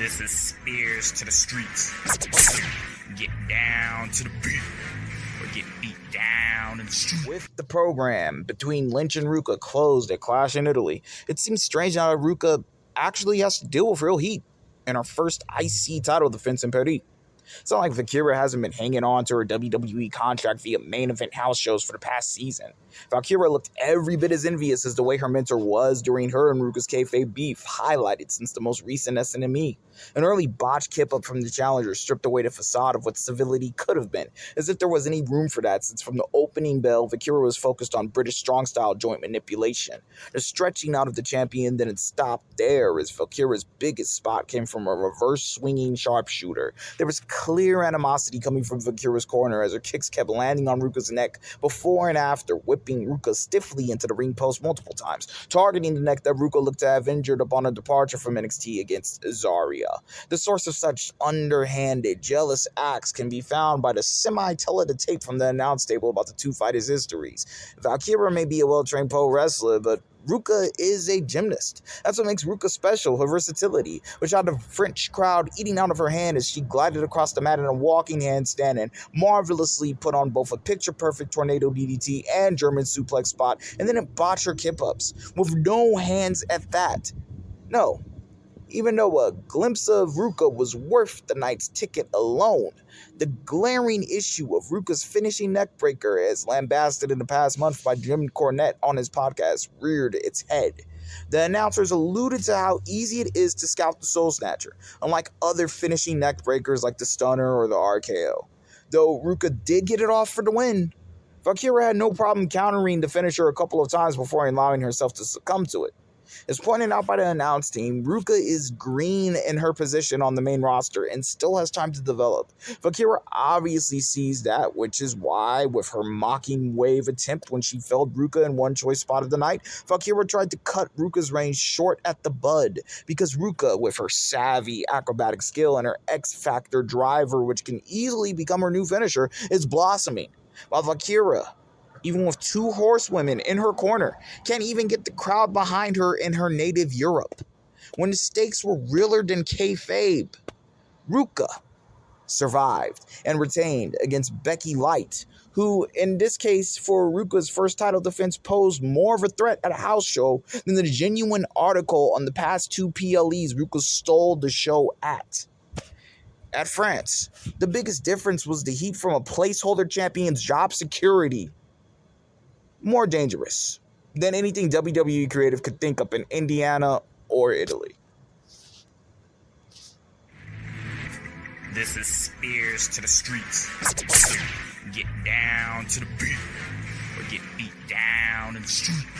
This is spEarz to the streets. Get down to the beat, or get beat down in the street. With the program between Lynch and Ruca closed at Clash in Italy, it seems strange now that Ruca actually has to deal with real heat in her first IC title defense in Paris. It's not like Valkyria hasn't been hanging on to her WWE contract via main event house shows for the past season. Valkyria looked every bit as envious as the way her mentor was during her and Ruca's kayfabe beef, highlighted since the most recent SNME. An early botched kip-up from the challenger stripped away the facade of what civility could have been, as if there was any room for that, since from the opening bell, Valkyria was focused on British strong-style joint manipulation. The stretching out of the champion didn't stop there, as Valkyria's biggest spot came from a reverse-swinging sharpshooter. There was clear animosity coming from Valkyria's corner as her kicks kept landing on Ruca's neck before and after, whipping Ruca stiffly into the ring post multiple times, targeting the neck that Ruca looked to have injured upon a departure from NXT against Zarya. The source of such underhanded, jealous acts can be found by the semi-tele-to-tape from the announce table about the two fighters' histories. Valkyria may be a well-trained pro wrestler, but Ruca is a gymnast. That's what makes Ruca special, her versatility, which had the French crowd eating out of her hand as she glided across the mat in a walking handstand and marvelously put on both a picture-perfect tornado DDT and German suplex spot, and then it botched her kip-ups, with no hands at that. No. Even though a glimpse of Ruca was worth the night's ticket alone, the glaring issue of Ruca's finishing neckbreaker, as lambasted in the past month by Jim Cornette on his podcast, reared its head. The announcers alluded to how easy it is to scout the Soul Snatcher, unlike other finishing neckbreakers like the Stunner or the RKO. Though Ruca did get it off for the win, Valkyria had no problem countering the finisher a couple of times before allowing herself to succumb to it. As pointed out by the announce team, Ruca is green in her position on the main roster and still has time to develop. Valkyria obviously sees that, which is why, with her mocking wave attempt when she felled Ruca in one choice spot of the night, Valkyria tried to cut Ruca's range short at the bud, because Ruca, with her savvy acrobatic skill and her X-Factor driver, which can easily become her new finisher, is blossoming. While Valkyria, even with two horsewomen in her corner, can't even get the crowd behind her in her native Europe. When the stakes were realer than kayfabe, Ruca survived and retained against Becky Light, who, in this case, for Ruca's first title defense, posed more of a threat at a house show than the genuine article on the past two PLEs Ruca stole the show at. At France, the biggest difference was the heat from a placeholder champion's job security. More dangerous than anything WWE creative could think up in Indiana or Italy. This is spEarz to the streets. Get down to the beat, or get beat down in the street.